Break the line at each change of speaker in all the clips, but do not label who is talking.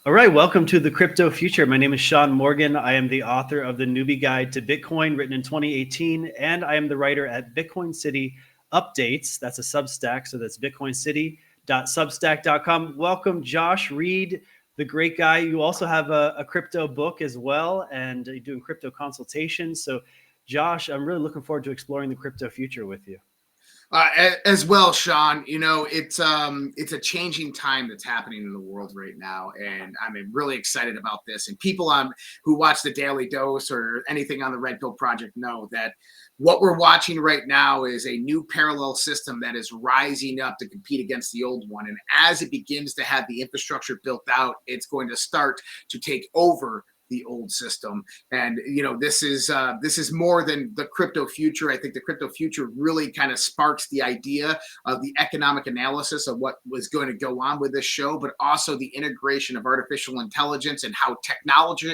All right, welcome to the Crypto Future. My name is Sean Morgan. I am the author of The Newbie Guide to Bitcoin, written in 2018, and I am the writer at Bitcoin City Updates. That's a Substack, so that's bitcoincity.substack.com. Welcome, Josh Reed, the great guy. You also have a crypto book as well, and you're doing crypto consultations. So, Josh, I'm really looking forward to exploring the crypto future with you.
As well, Sean, it's a changing time that's happening in the world right now, and I'm really excited about this. And people who watch the Daily Dose or anything on the Red Pill Project know that what we're watching right now is a new parallel system that is rising up to compete against the old one. And as it begins to have the infrastructure built out, it's going to start to take over the old system. And this is more than the crypto future. I think the crypto future really kind of sparks the idea of the economic analysis of what was going to go on with this show, but also the integration of artificial intelligence and how technology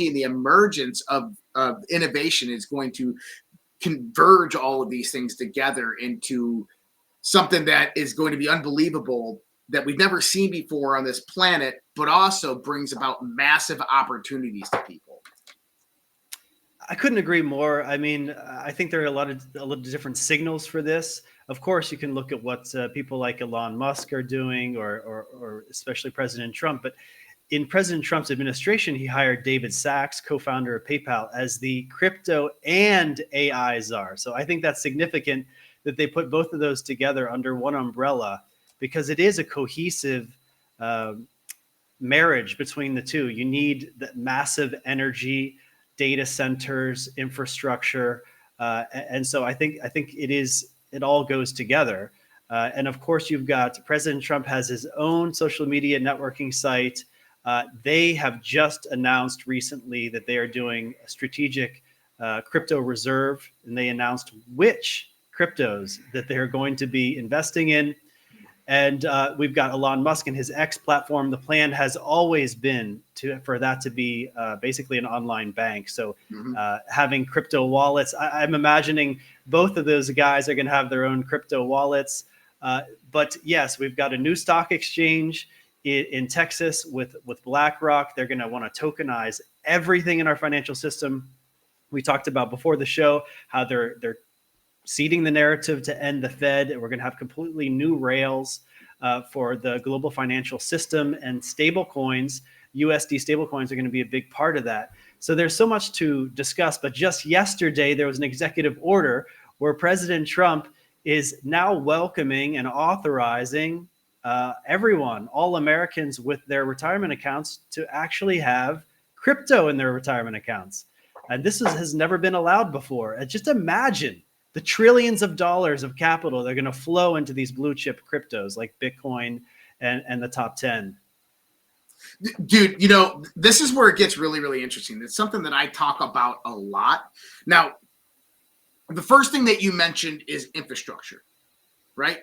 and the emergence of innovation is going to converge all of these things together into something that is going to be unbelievable, that we've never seen before on this planet, but also brings about massive opportunities to people.
I couldn't agree more. I mean, I think there are a lot of different signals for this. Of course, you can look at what people like Elon Musk are doing, or especially President Trump. But in President Trump's administration, he hired David Sachs, co-founder of PayPal, as the crypto and AI czar. So I think that's significant that they put both of those together under one umbrella, because it is a cohesive marriage between the two. You need that massive energy, data centers, infrastructure, and so I think it all goes together. And of course, you've got President Trump has his own social media networking site. They have just announced recently that they are doing a strategic crypto reserve, and they announced which cryptos that they're going to be investing in. And we've got Elon Musk and his X platform. The plan has always been for that to be basically an online bank. So having crypto wallets, I'm imagining both of those guys are going to have their own crypto wallets. But yes, we've got a new stock exchange in Texas with BlackRock. They're going to want to tokenize everything in our financial system. We talked about before the show how they're seeding the narrative to end the Fed. We're going to have completely new rails for the global financial system, and stablecoins, USD stablecoins, are going to be a big part of that. So there's so much to discuss. But just yesterday, there was an executive order where President Trump is now welcoming and authorizing everyone, all Americans with their retirement accounts, to actually have crypto in their retirement accounts. And this has never been allowed before. And just imagine the trillions of dollars of capital that are going to flow into these blue chip cryptos like Bitcoin and the top 10.
Dude, this is where it gets really, really interesting. It's something that I talk about a lot. Now, the first thing that you mentioned is infrastructure, right?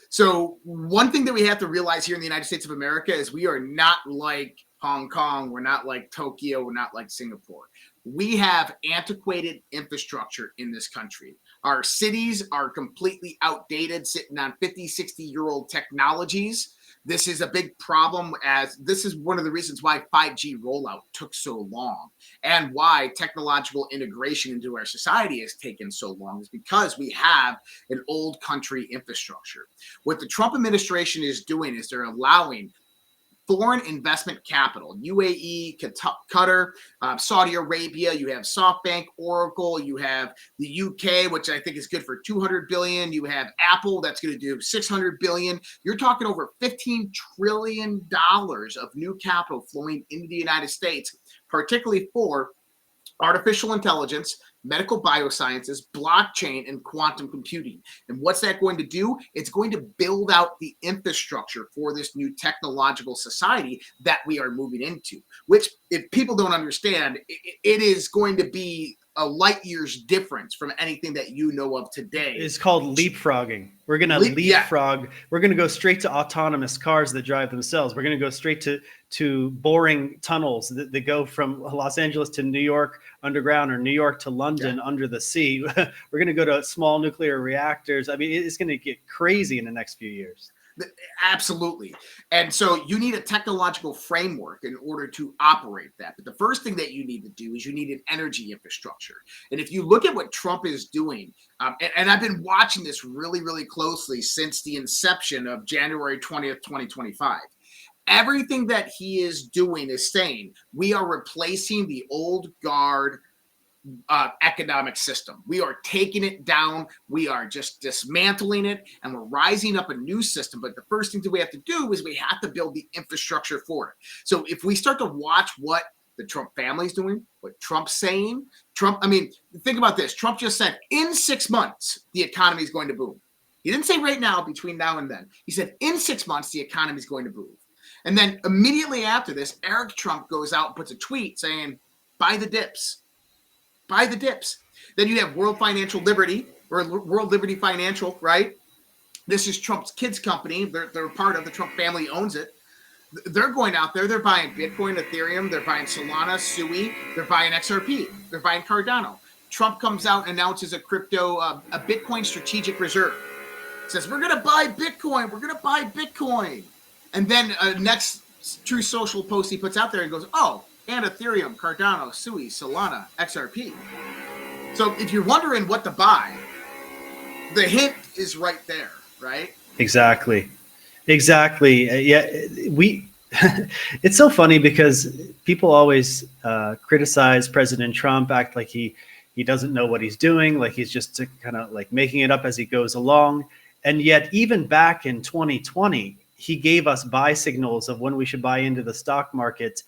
So one thing that we have to realize here in the United States of America is we are not like Hong Kong. We're not like Tokyo. We're not like Singapore. We have antiquated infrastructure in this country. Our cities are completely outdated, sitting on 50, 60-year-old technologies. This is a big problem, as this is one of the reasons why 5G rollout took so long, and why technological integration into our society has taken so long, is because we have an old country infrastructure. What the Trump administration is doing is they're allowing foreign investment capital, UAE, Qatar, Saudi Arabia. You have SoftBank, Oracle. You have the UK, which I think is good for $200 billion. You have Apple, that's going to do $600 billion. You're talking over $15 trillion of new capital flowing into the United States, particularly for artificial intelligence, medical biosciences, blockchain, and quantum computing. And what's that going to do? It's going to build out the infrastructure for this new technological society that we are moving into, which, if people don't understand, it is going to be a light years difference from anything that you know of today.
It's called leapfrogging. We're going to leapfrog. Yeah. We're going to go straight to autonomous cars that drive themselves. We're going to go straight to boring tunnels that go from Los Angeles to New York underground, or New York to London under the sea. We're going to go to small nuclear reactors. I mean, it's going to get crazy in the next few years.
Absolutely. And so you need a technological framework in order to operate that. But the first thing that you need to do is you need an energy infrastructure. And if you look at what Trump is doing, and I've been watching this really, really closely since the inception of January 20th, 2025. Everything that he is doing is saying we are replacing the old guard economic system. We are taking it down. We are just dismantling it, and we're rising up a new system. But the first thing that we have to do is we have to build the infrastructure for it. So if we start to watch what the Trump family is doing, what Trump's saying, I mean, think about this. Trump just said in 6 months, the economy is going to boom. He didn't say right now, between now and then. He said in 6 months, the economy is going to boom. And then immediately after this, Eric Trump goes out and puts a tweet saying, buy the dips. Buy the dips. Then you have World Financial Liberty, or World Liberty Financial, right? This is Trump's kids' company. They're part of the Trump family owns it. They're going out there. They're buying Bitcoin, Ethereum. They're buying Solana, Sui. They're buying XRP. They're buying Cardano. Trump comes out and announces a Bitcoin strategic reserve. Says, we're going to buy Bitcoin. We're going to buy Bitcoin. And then next True Social post he puts out there and goes, oh, and Ethereum, Cardano, Sui, Solana, XRP. So if you're wondering what to buy, the hint is right there, right?
Exactly. Yeah, it's so funny because people always criticize President Trump, act like he doesn't know what he's doing, like he's just kind of like making it up as he goes along. And yet even back in 2020, he gave us buy signals of when we should buy into the stock market.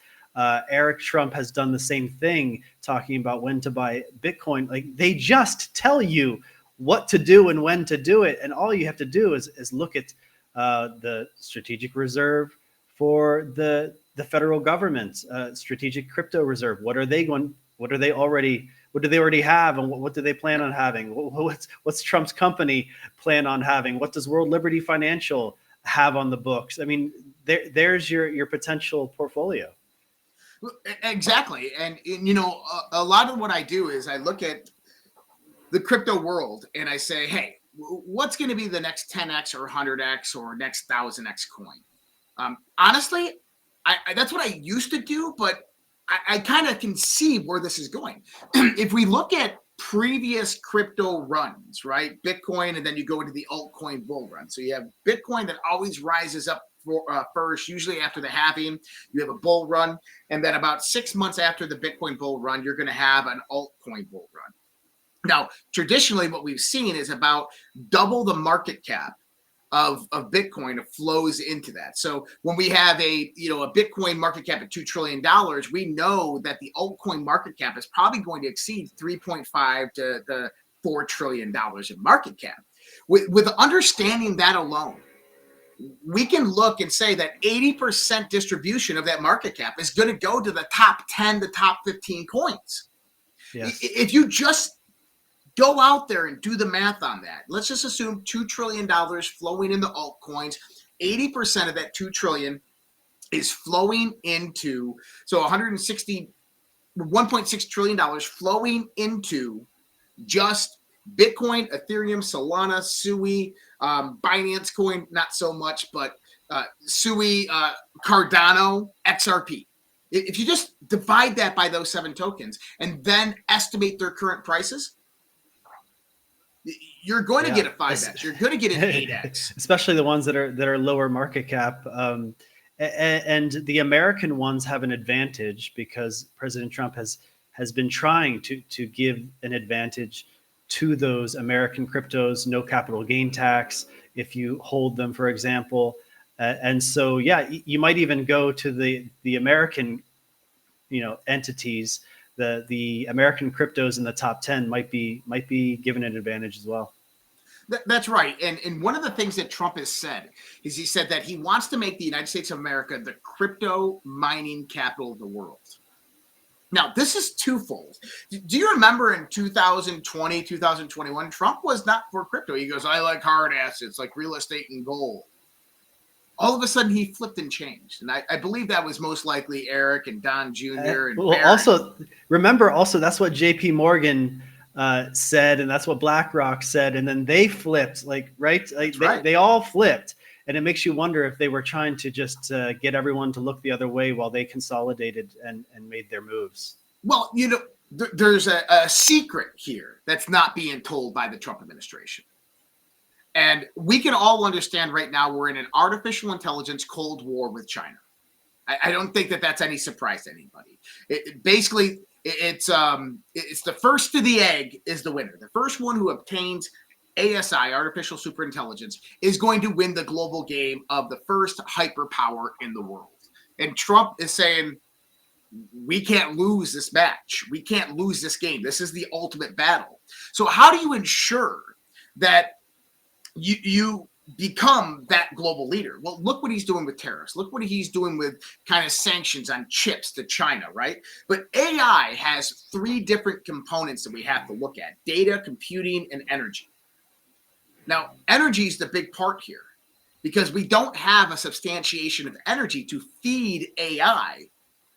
Eric Trump has done the same thing, talking about when to buy Bitcoin. Like they just tell you what to do and when to do it, and all you have to do is look at the strategic reserve for the federal government, strategic crypto reserve. What are they going? What do they already have, and what do they plan on having? What's Trump's company plan on having? What does World Liberty Financial have on the books? I mean, there's your potential portfolio.
Exactly. And you know, a lot of what I do is I look at the crypto world and I say, hey, what's going to be the next 10x or 100x or next 1000x coin? Honestly, that's what I used to do, but I kind of can see where this is going. If we look at previous crypto runs, right? Bitcoin, and then you go into the altcoin bull run. So you have Bitcoin that always rises up first, usually after the halving. You have a bull run, and then about 6 months after the Bitcoin bull run, you're going to have an altcoin bull run. Now, traditionally, what we've seen is about double the market cap of Bitcoin flows into that. So when we have a Bitcoin market cap at $2 trillion, we know that the altcoin market cap is probably going to exceed 3.5 to the $4 trillion in market cap. With understanding that alone, we can look and say that 80% distribution of that market cap is going to go to the top 10, the top 15 coins. Yes. If you just go out there and do the math on that, let's just assume $2 trillion flowing into altcoins. 80% of that $2 trillion is flowing into, so $1.6 trillion flowing into just Bitcoin, Ethereum, Solana, Sui, Binance Coin, not so much, but Sui, Cardano, XRP. If you just divide that by those 7 tokens and then estimate their current prices, you're going to get a 5x. You're going to get an 8x.
Especially the ones that are lower market cap. And the American ones have an advantage because President Trump has been trying to give an advantage to those American cryptos, no capital gain tax if you hold them, for example. And so, yeah, you might even go to the American, entities. The American cryptos in the top 10 might be given an advantage as well.
That's right. And one of the things that Trump has said is he said that he wants to make the United States of America the crypto mining capital of the world. Now, this is twofold. Do you remember in 2020, 2021, Trump was not for crypto. He goes, I like hard assets like real estate and gold. All of a sudden, he flipped and changed. And I believe that was most likely Eric and Don Jr. and Barron.
Also, remember, that's what JP Morgan said, and that's what BlackRock said. And then they flipped, right? They all flipped. And it makes you wonder if they were trying to just get everyone to look the other way while they consolidated and made their moves.
Well, there's a secret here that's not being told by the Trump administration. And we can all understand right now we're in an artificial intelligence Cold War with China. I don't think that that's any surprise to anybody. Basically, it's the first to the egg is the winner. The first one who obtains ASI, artificial superintelligence, is going to win the global game of the first hyperpower in the world. And Trump is saying, we can't lose this match. We can't lose this game. This is the ultimate battle. So how do you ensure that you become that global leader? Well, look what he's doing with tariffs. Look what he's doing with kind of sanctions on chips to China, right? But AI has 3 different components that we have to look at: data, computing, and energy. Now, energy is the big part here because we don't have a substantiation of energy to feed AI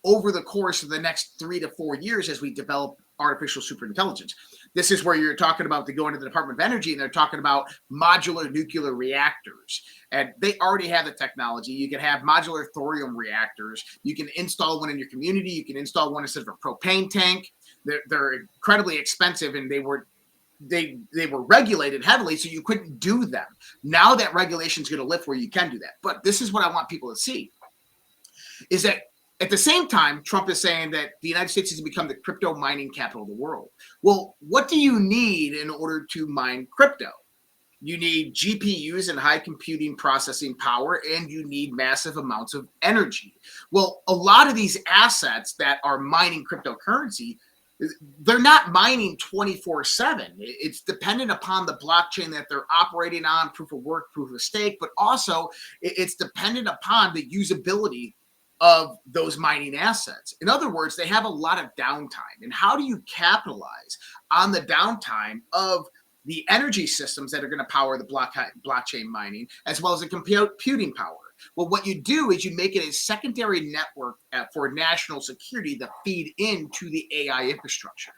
over the course of the next 3 to 4 years as we develop artificial superintelligence. This is where you're talking about, they go into the Department of Energy and they're talking about modular nuclear reactors. And they already have the technology. You can have modular thorium reactors. You can install one in your community. You can install one instead of a propane tank. They're incredibly expensive, and they were regulated heavily, so you couldn't do them. Now that regulation is going to lift where you can do that. But this is what I want people to see, is that at the same time, Trump is saying that the United States has become the crypto mining capital of the world. Well, what do you need in order to mine crypto? You need GPUs and high computing processing power, and you need massive amounts of energy. Well, a lot of these assets that are mining cryptocurrency, they're not mining 24/7. It's dependent upon the blockchain that they're operating on, proof of work, proof of stake, but also it's dependent upon the usability of those mining assets. In other words, they have a lot of downtime. And how do you capitalize on the downtime of the energy systems that are going to power the blockchain mining, as well as the computing power? Well, what you do is you make it a secondary network for national security to feed into the AI infrastructure.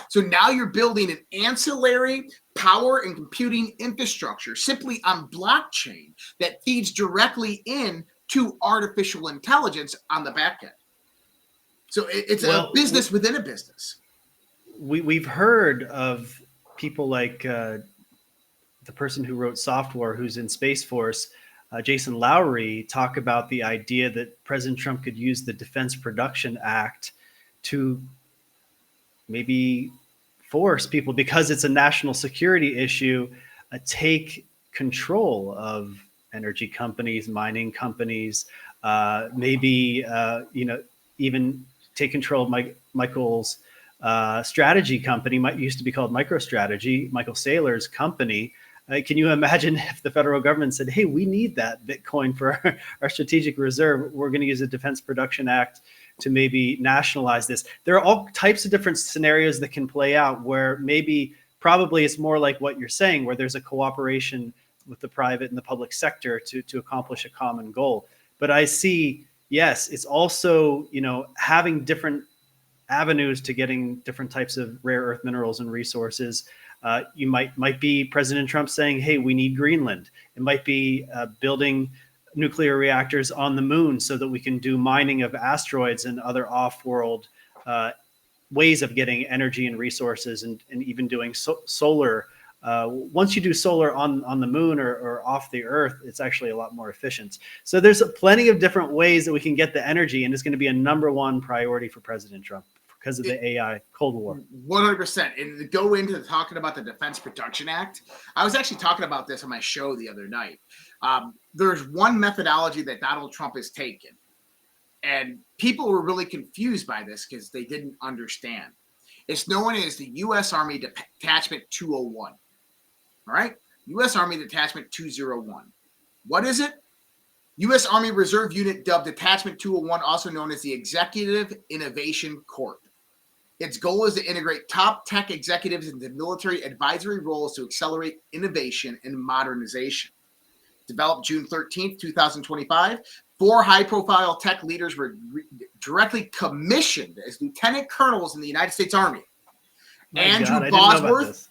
So now you're building an ancillary power and computing infrastructure simply on blockchain that feeds directly in to artificial intelligence on the back end. So it's a business within a business.
We've heard of people like the person who wrote Software, who's in Space Force, Jason Lowery, talk about the idea that President Trump could use the Defense Production Act to maybe force people, because it's a national security issue, take control of energy companies, mining companies, maybe even take control of Michael's strategy company. Used to be called MicroStrategy, Michael Saylor's company. Can you imagine if the federal government said, "Hey, we need that Bitcoin for our strategic reserve. We're going to use the Defense Production Act to maybe nationalize this"? There are all types of different scenarios that can play out where probably it's more like what you're saying, where there's a cooperation with the private and the public sector to accomplish a common goal. But I see, yes, it's also, having different avenues to getting different types of rare earth minerals and resources. You might be President Trump saying, "Hey, we need Greenland." It might be building nuclear reactors on the moon so that we can do mining of asteroids and other off-world ways of getting energy and resources, and even doing solar. Once you do solar on the moon or off the earth, it's actually a lot more efficient. So there's plenty of different ways that we can get the energy, and it's going to be a #1 priority for President Trump because of the AI Cold War.
100%. And to go into talking about the Defense Production Act, I was actually talking about this on my show the other night. There's one methodology that Donald Trump has taken, and people were really confused by this because they didn't understand. It's known as the U.S. Army Detachment 201. All right? U.S. Army Detachment 201. What is it? U.S. Army Reserve Unit dubbed Detachment 201, also known as the Executive Innovation Corps. Its goal is to integrate top tech executives into military advisory roles to accelerate innovation and modernization. Developed June 13th, 2025, 4 high-profile tech leaders were directly commissioned as lieutenant colonels in the United States Army. Andrew Bosworth,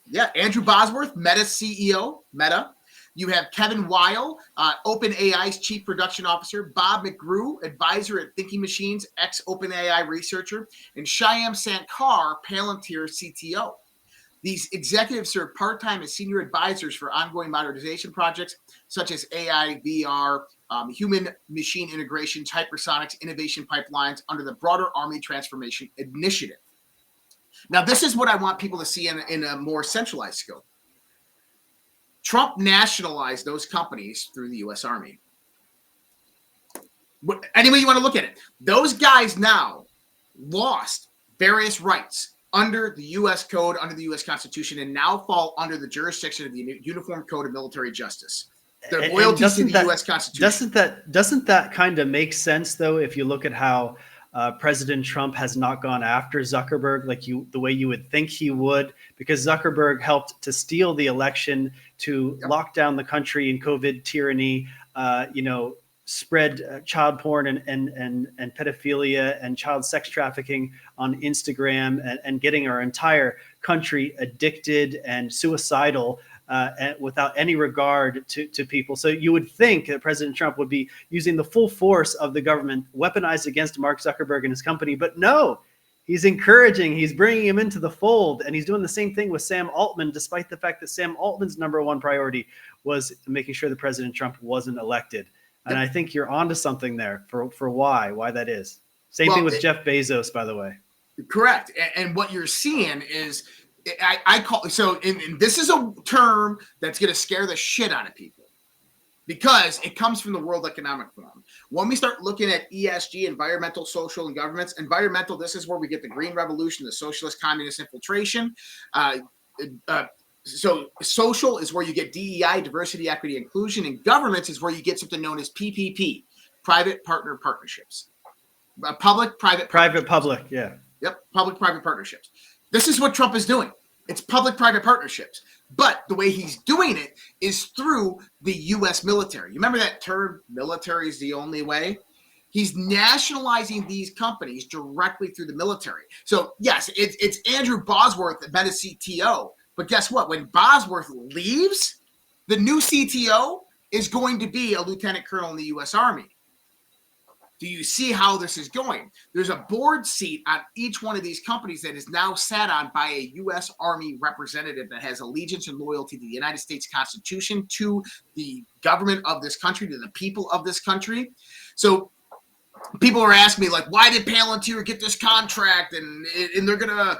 Meta CEO, Meta, You have Kevin Weil, OpenAI's chief production officer, Bob McGrew, advisor at Thinking Machines, ex-OpenAI researcher, and Shyam Sankar, Palantir CTO. These executives serve part-time as senior advisors for ongoing modernization projects such as AI, VR, human-machine integrations, hypersonics, innovation pipelines under the broader Army Transformation Initiative. Now, this is what I want people to see in a more centralized scope. Trump nationalized those companies through the U.S. Army. Any way you want to look at it, those guys now lost various rights under the U.S. Code, under the U.S. Constitution, and now fall under the jurisdiction of the Uniform Code of Military Justice. Their loyalties to the U.S. Constitution.
Doesn't that kind of make sense, though, if you look at how President Trump has not gone after Zuckerberg the way you would think he would, because Zuckerberg helped to steal the election, to lock down the country in COVID tyranny, spread child porn and pedophilia and child sex trafficking on Instagram, and getting our entire country addicted and suicidal and without any regard to people. So you would think that President Trump would be using the full force of the government weaponized against Mark Zuckerberg and his company, but no. He's bringing him into the fold, and he's doing the same thing with Sam Altman, despite the fact that Sam Altman's number one priority was making sure that President Trump wasn't elected. And I think you're onto something there for why that is. Same thing with Jeff Bezos, by the way.
Correct. And what you're seeing is, I call and this is a term that's going to scare the shit out of people, because it comes from the World Economic Forum. When we start looking at ESG, environmental, social, and governments, environmental, this is where we get the green revolution, the socialist, communist infiltration. So social is where you get DEI, diversity, equity, inclusion, and governments is where you get something known as PPP, private partner partnerships. Public,
yeah.
Yep, public-private partnerships. This is what Trump is doing. It's public-private partnerships. But the way he's doing it is through the U.S. military. You remember that term, military is the only way? He's nationalizing these companies directly through the military. So, yes, it's Andrew Bosworth that been a CTO. But guess what? When Bosworth leaves, the new CTO is going to be a lieutenant colonel in the U.S. Army. Do you see how this is going? There's a board seat on each one of these companies that is now sat on by a U.S. Army representative that has allegiance and loyalty to the United States Constitution, to the government of this country, to the people of this country. So people are asking me, like, why did Palantir get this contract? And they're gonna,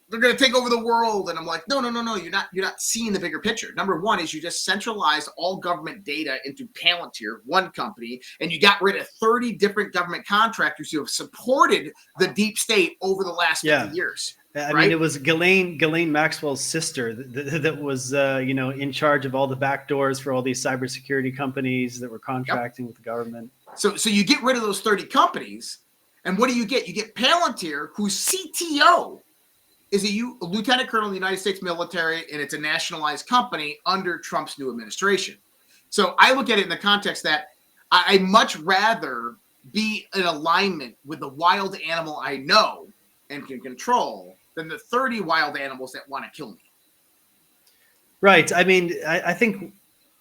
they're going to take over the world. And I'm like, no. You're not seeing the bigger picture. Number one is you just centralized all government data into Palantir, one company, and you got rid of 30 different government contractors who have supported the deep state over the last 50 years.
I mean, it was Ghislaine Maxwell's sister that was, in charge of all the back doors for all these cybersecurity companies that were contracting with the government.
So you get rid of those 30 companies, and what do? You get Palantir, whose CTO is a lieutenant colonel in the United States military, and it's a nationalized company under Trump's new administration. So I look at it in the context that I much rather be in alignment with the wild animal I know and can control than the 30 wild animals that want to kill me.
Right. I mean, I think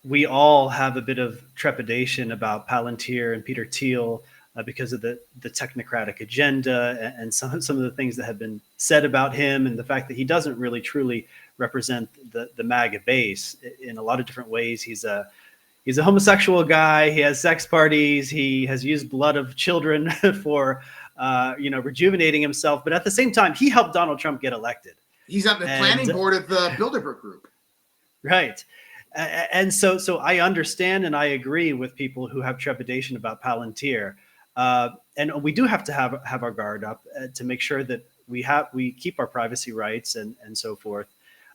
we all have a bit of trepidation about Palantir and Peter Thiel, because of the technocratic agenda and some of the things that have been said about him, and the fact that he doesn't really truly represent the MAGA base in a lot of different ways. He's a homosexual guy. He has sex parties. He has used blood of children for rejuvenating himself. But at the same time, he helped Donald Trump get elected.
He's on the planning board of the Bilderberg Group.
Right. And so I understand and I agree with people who have trepidation about Palantir. And we do have to have our guard up to make sure that we keep our privacy rights and so forth.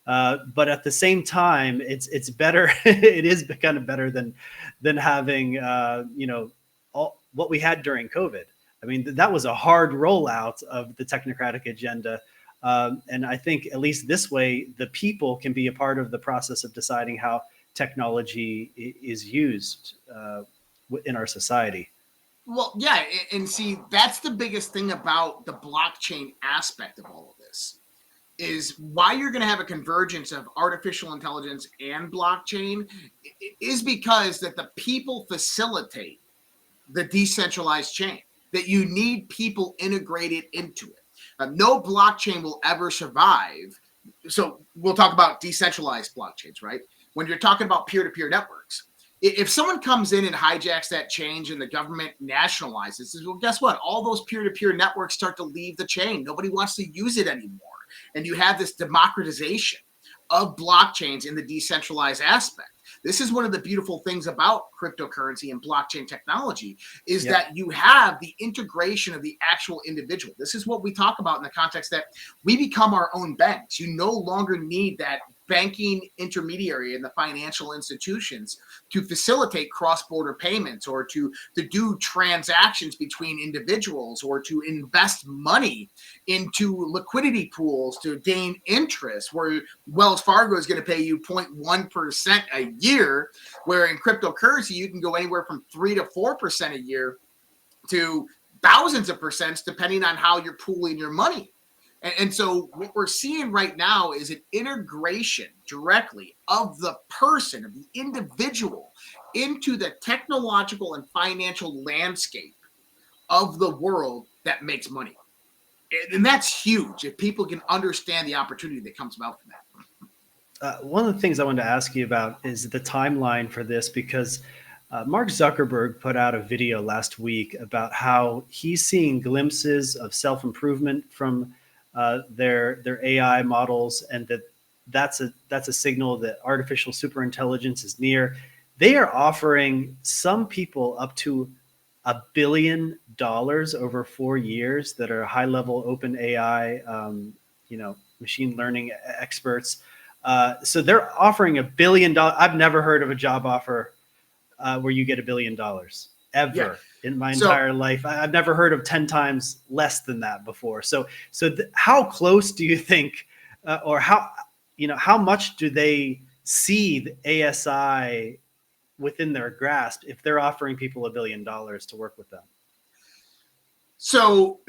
But at the same time, it's better. It is kind of better than having all what we had during COVID. I mean, that was a hard rollout of the technocratic agenda. And I think at least this way, the people can be a part of the process of deciding how technology is used in our society.
Well, yeah, and see, that's the biggest thing about the blockchain aspect of all of this is why you're going to have a convergence of artificial intelligence and blockchain is because that the people facilitate the decentralized chain, that you need people integrated into it. No blockchain will ever survive. So we'll talk about decentralized blockchains, right? When you're talking about peer-to-peer networks, if someone comes in and hijacks that change and the government nationalizes, well, guess what? All those peer-to-peer networks start to leave the chain. Nobody wants to use it anymore. And you have this democratization of blockchains in the decentralized aspect. This is one of the beautiful things about cryptocurrency and blockchain technology is that you have the integration of the actual individual. This is what we talk about in the context that we become our own banks. You no longer need that banking intermediary in the financial institutions to facilitate cross-border payments or to do transactions between individuals or to invest money into liquidity pools to gain interest, where Wells Fargo is going to pay you 0.1% a year, where in cryptocurrency you can go anywhere from 3 to 4% a year to thousands of percents depending on how you're pooling your money. And so what we're seeing right now is an integration directly of the person, of the individual, into the technological and financial landscape of the world that makes money. And that's huge if people can understand the opportunity that comes about from that.
One of the things I wanted to ask you about is the timeline for this, because Mark Zuckerberg put out a video last week about how he's seeing glimpses of self-improvement from their AI models, and that's a signal that artificial superintelligence is near. They are offering some people up to $1 billion over 4 years that are high-level open AI, machine learning experts. So they're offering $1 billion. I've never heard of a job offer where you get $1 billion ever in my entire life. I've never heard of 10 times less than that before. So how close do you think, or how much do they see the ASI within their grasp if they're offering people $1 billion to work with them?
So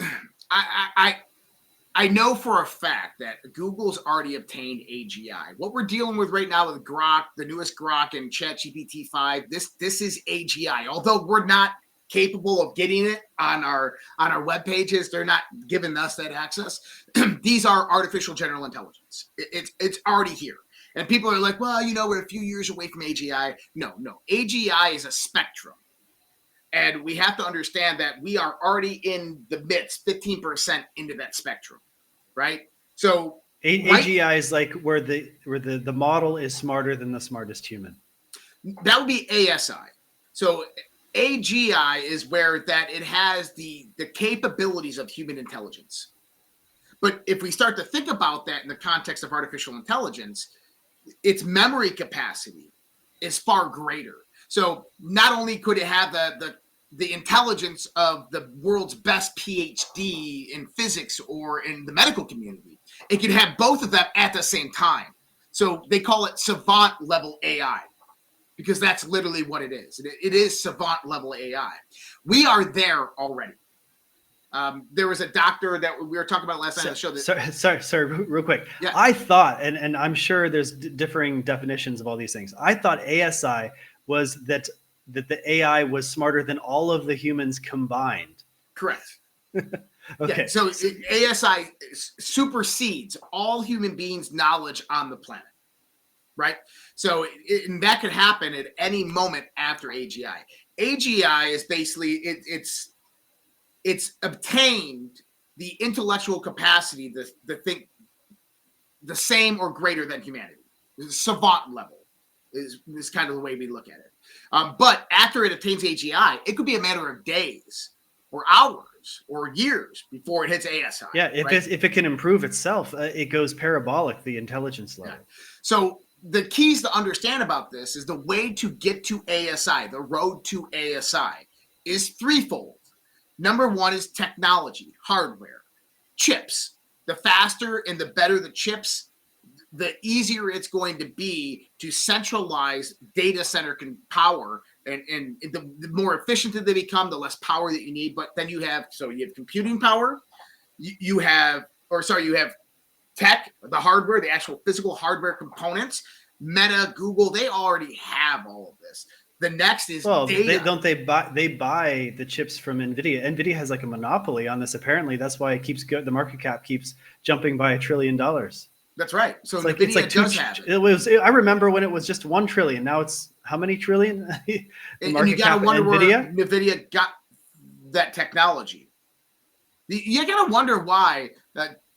I know for a fact that Google's already obtained AGI. What we're dealing with right now with Grok, the newest Grok and ChatGPT 5, this is AGI. Although we're not capable of getting it on our web pages, they're not giving us that access. These are artificial general intelligence. It's already here. And people are like, well, we're a few years away from AGI. No. AGI is a spectrum. And we have to understand that we are already in the midst, 15% into that spectrum, right? So
AGI is like where the model is smarter than the smartest human.
That would be ASI. So AGI is where that it has the capabilities of human intelligence. But if we start to think about that in the context of artificial intelligence, its memory capacity is far greater. So not only could it have the intelligence of the world's best PhD in physics or in the medical community, it could have both of them at the same time. So they call it savant level AI, because that's literally what it is. It is savant level AI. We are there already. There was a doctor that we were talking about last night on the show.
Sorry, real quick.
Yeah.
I thought, and I'm sure there's differing definitions of all these things. I thought ASI was that the AI was smarter than all of the humans combined.
Correct.
Okay.
Yeah, so ASI supersedes all human beings' knowledge on the planet, right? So and that could happen at any moment after AGI. AGI is basically it's obtained the intellectual capacity to think the same or greater than humanity. Savant level is kind of the way we look at it. But after it attains AGI, it could be a matter of days or hours or years before it hits ASI.
Yeah, if it can improve itself, it goes parabolic, the intelligence level.
Yeah. So the keys to understand about this is the way to get to ASI, the road to ASI, is threefold. Number one is technology, hardware, chips. The faster and the better the chips, the easier it's going to be to centralize data center power, and the more efficient they become, the less power that you need. But then you have computing power, you have tech, the hardware, the actual physical hardware components. Meta, Google, they already have all of this. The next is data.
They buy the chips from NVIDIA. NVIDIA has like a monopoly on this. Apparently, that's why it keeps the market cap keeps jumping by $1 trillion.
That's right. So
NVIDIA does have it. I remember when it was just 1 trillion. Now it's how many trillion?
And you got to wonder where NVIDIA got that technology. You got to wonder why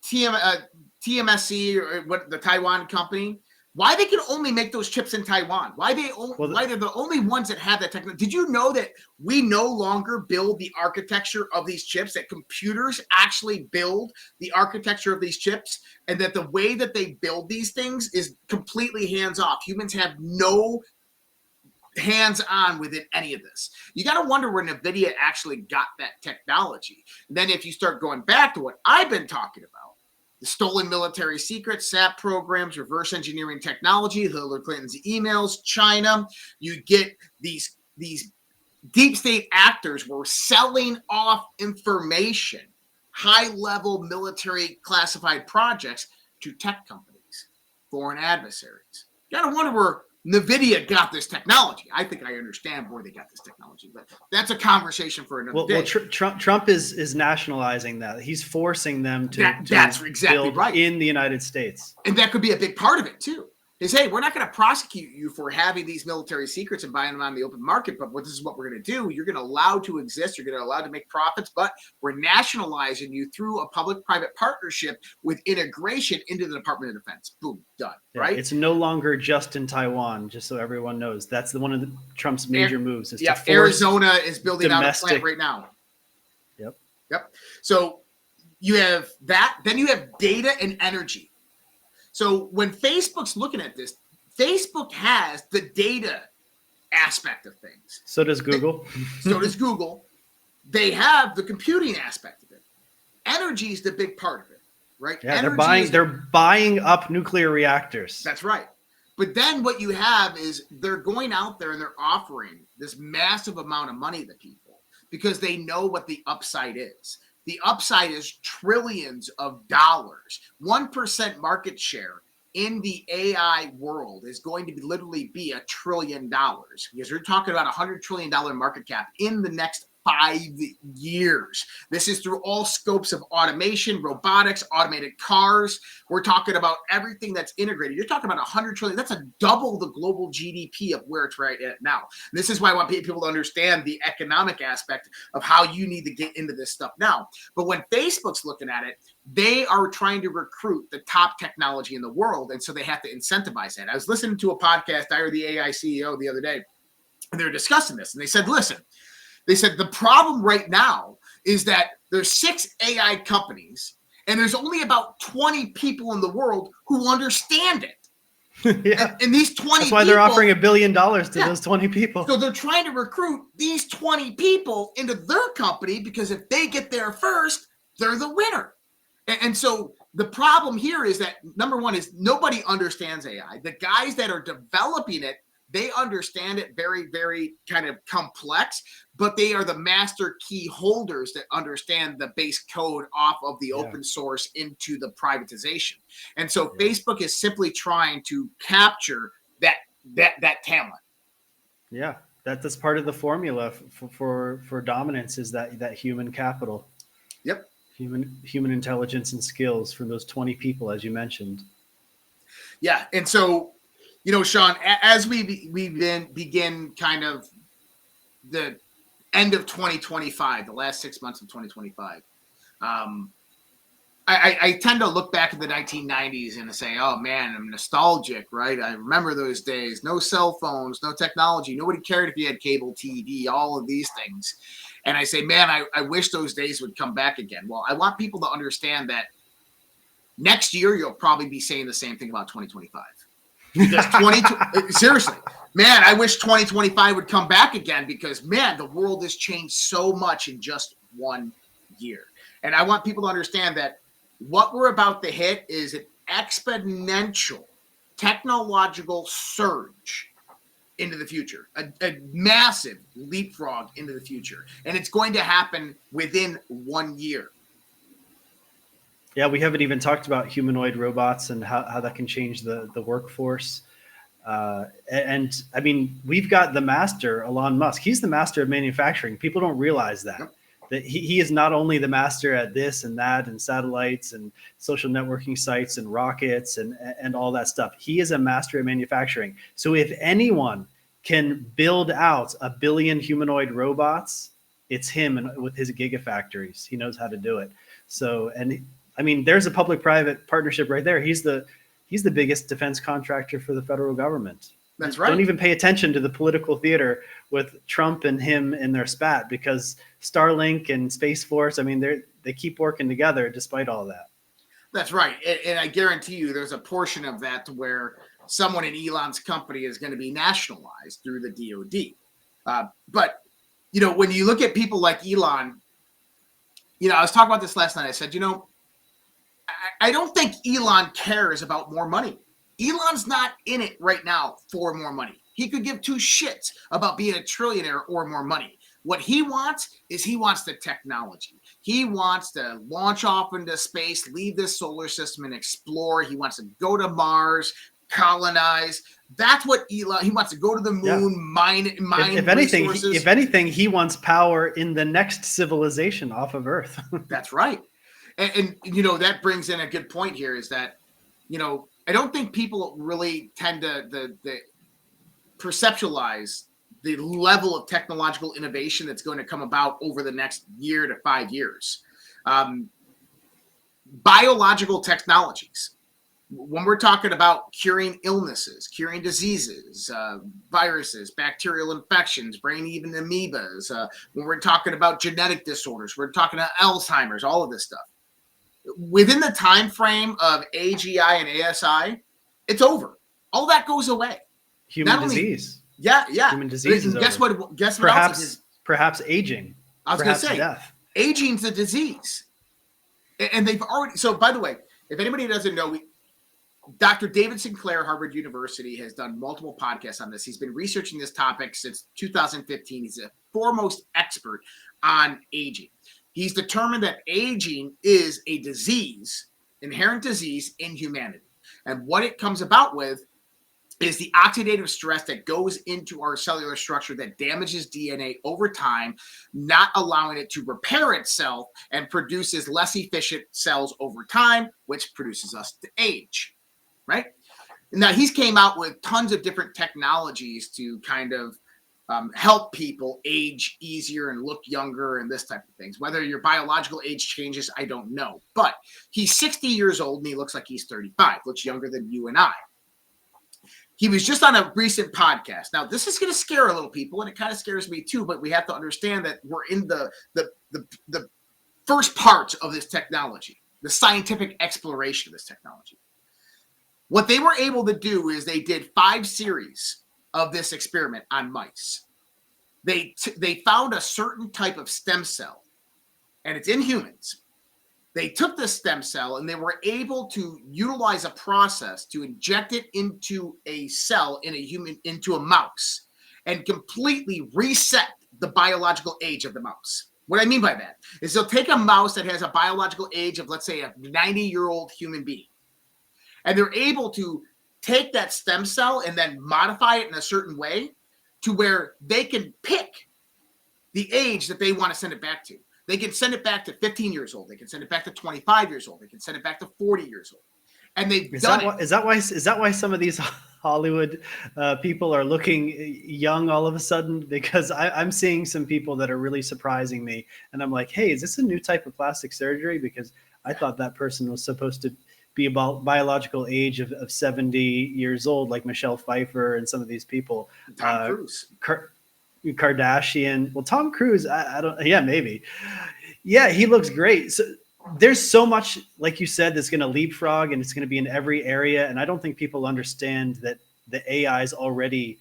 TMSC, or what, the Taiwan company, why they can only make those chips in Taiwan? Why they're the only ones that have that technology? Did you know that we no longer build the architecture of these chips, that computers actually build the architecture of these chips, and that the way that they build these things is completely hands-off? Humans have no hands-on within any of this. You got to wonder where NVIDIA actually got that technology. And then if you start going back to what I've been talking about, the stolen military secrets, SAP programs, reverse engineering technology, Hillary Clinton's emails, China. You get these deep state actors were selling off information, high-level military classified projects to tech companies, foreign adversaries. You got to wonder where NVIDIA got this technology. I think I understand where they got this technology, but that's a conversation for another day.
Trump is nationalizing that. He's forcing them to
that's exactly
build
right
in the United States. And
that could be a big part of it too. Is, hey, we're not going to prosecute you for having these military secrets and buying them on the open market, but this is what we're going to do. You're going to allow to exist. You're going to allow to make profits, but we're nationalizing you through a public-private partnership with integration into the Department of Defense. Boom, done.
Yeah,
right?
It's no longer just in Taiwan, just so everyone knows. That's one of Trump's major moves. Is to force
Arizona is building
domestic
out a plant right now.
Yep.
So you have that. Then you have data and energy. So when Facebook's looking at this, Facebook has the data aspect of things.
So does Google.
They have the computing aspect of it. Energy is the big part of it, right?
Yeah, they're buying up nuclear reactors.
That's right. But then what you have is they're going out there and they're offering this massive amount of money to people because they know what the upside is. The upside is trillions of dollars. 1% market share in the AI world is going to literally be $1 trillion, because we're talking about $100 trillion market cap in the next 5 years. This is through all scopes of automation, robotics, automated cars. We're talking about everything that's integrated. You're talking about 100 trillion. That's a double the global GDP of where it's right at now. This is why I want people to understand the economic aspect of how you need to get into this stuff now. But when Facebook's looking at it, they are trying to recruit the top technology in the world, and so they have to incentivize that. I was listening to a podcast, I heard the AI CEO the other day, and they were discussing this, and they said, listen, the problem right now is that there's 6 AI companies, and there's only about 20 people in the world who understand it.
Yeah.
And these 20
That's why they're offering $1 billion to those 20 people.
So they're trying to recruit these 20 people into their company, because if they get there first, they're the winner. And so the problem here is that, number one, is nobody understands AI. The guys that are developing it, they understand it very, very kind of complex, but they are the master key holders that understand the base code off of the open source into the privatization. And so Facebook is simply trying to capture that talent.
Yeah, that's part of the formula for dominance, is that human capital.
Yep.
Human intelligence and skills from those 20 people, as you mentioned.
Yeah, and so, Sean, as we begin kind of the end of 2025, the last 6 months of 2025, I tend to look back at the 1990s and say, oh man, I'm nostalgic, right? I remember those days. No cell phones, no technology. Nobody cared if you had cable TV, all of these things. And I say, man, I wish those days would come back again. Well, I want people to understand that next year, you'll probably be saying the same thing about 2025. Because seriously, man, I wish 2025 would come back again, because, man, the world has changed so much in just 1 year. And I want people to understand that what we're about to hit is an exponential technological surge into the future, a massive leapfrog into the future. And it's going to happen within 1 year.
Yeah, we haven't even talked about humanoid robots and how that can change the workforce. And I mean, we've got the master, Elon Musk. He's the master of manufacturing. People don't realize that.
Yep.
That he is not only the master at this and that and satellites and social networking sites and rockets and all that stuff. He is a master at manufacturing. So if anyone can build out 1 billion humanoid robots, it's him, and with his gigafactories. He knows how to do it. So, and I mean, there's a public-private partnership right there. He's the biggest defense contractor for the federal government.
That's right.
Don't even pay attention to the political theater with Trump and him in their spat, because Starlink and Space Force, I mean, they keep working together despite all that.
That's right. And I guarantee you there's a portion of that where someone in Elon's company is going to be nationalized through the DOD. But, you know, when you look at people like Elon, you know, I was talking about this last night. I said, you know, I don't think Elon cares about more money. Elon's not in it right now for more money. He could give two shits about being a trillionaire or more money. What he wants is he wants the technology. He wants to launch off into space, leave this solar system and explore. He wants to go to Mars, colonize. That's what Elon, he wants to go to the moon, mine
if anything, he wants power in the next civilization off of Earth.
That's right. And, you know, that brings in a good point here is that, you know, I don't think people really tend to the perceptualize the level of technological innovation that's going to come about over the next year to 5 years. Biological technologies, when we're talking about curing illnesses, curing diseases, viruses, bacterial infections, brain-eaten amoebas, when we're talking about genetic disorders, we're talking about Alzheimer's, all of this stuff. Within the time frame of AGI and ASI, it's over. All that goes away.
Human disease.
Yeah.
Human disease is
guess
over.
what? Guess what
perhaps,
else?
Perhaps aging.
I was going to say,
death.
Aging's a disease, and they've already. So, by the way, if anybody doesn't know, Dr. David Sinclair, Harvard University, has done multiple podcasts on this. He's been researching this topic since 2015. He's a foremost expert on aging. He's determined that aging is a disease, inherent disease in humanity. And what it comes about with is the oxidative stress that goes into our cellular structure that damages DNA over time, not allowing it to repair itself and produces less efficient cells over time, which produces us to age, right? Now, he's came out with tons of different technologies to kind of help people age easier and look younger and this type of things. Whether your biological age changes, I don't know. But he's 60 years old and he looks like he's 35, looks younger than you and I. He was just on a recent podcast. Now, this is going to scare a little people, and it kind of scares me too, but we have to understand that we're in the first parts of this technology, the scientific exploration of this technology. What they were able to do is they did 5 series of this experiment on mice. They found a certain type of stem cell, and it's in humans. They took the stem cell and they were able to utilize a process to inject it into a cell in a human, into a mouse, and completely reset the biological age of the mouse. What I mean by that is they'll take a mouse that has a biological age of, let's say, a 90-year-old human being, and they're able to take that stem cell and then modify it in a certain way to where they can pick the age that they want to send it back to. They can send it back to 15 years old. They can send it back to 25 years old. They can send it back to 40 years old. And they've done it.
Is that why some of these Hollywood people are looking young all of a sudden? Because I'm seeing some people that are really surprising me. And I'm like, hey, is this a new type of plastic surgery? Because I thought that person was supposed to be about biological age of 70 years old, like Michelle Pfeiffer and some of these people.
Tom Cruise.
Kardashian. Well, Tom Cruise, I don't. Yeah, maybe. Yeah, he looks great. So there's so much, like you said, that's going to leapfrog, and it's going to be in every area. And I don't think people understand that the AI is already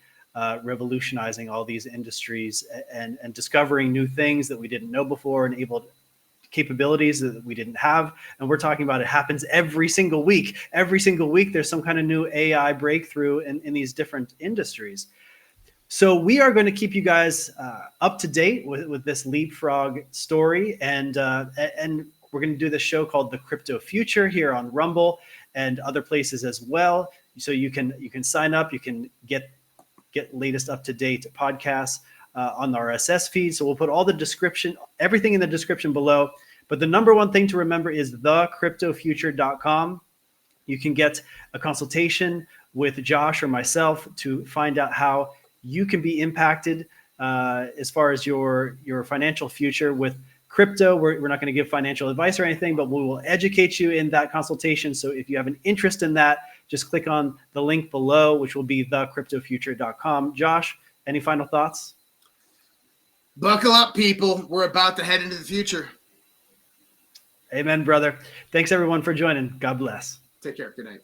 revolutionizing all these industries and discovering new things that we didn't know before, and capabilities that we didn't have. And we're talking about it happens every single week. Every single week, there's some kind of new AI breakthrough in these different industries. So we are going to keep you guys up to date with this Leapfrog story, and We're going to do this show called The Crypto Future here on Rumble and other places as well. So you can sign up. You can get latest up-to-date podcasts on the RSS feed. So we'll put all the description, everything in the description below. But the number one thing to remember is thecryptofuture.com. You can get a consultation with Josh or myself to find out how you can be impacted as far as your financial future with crypto. We're not going to give financial advice or anything, but we will educate you in that consultation. So if you have an interest in that, just click on the link below, which will be thecryptofuture.com. Josh, any final thoughts?
Buckle up, people. We're about to head into the future.
Amen, brother. Thanks, everyone, for joining. God bless.
Take care. Good night.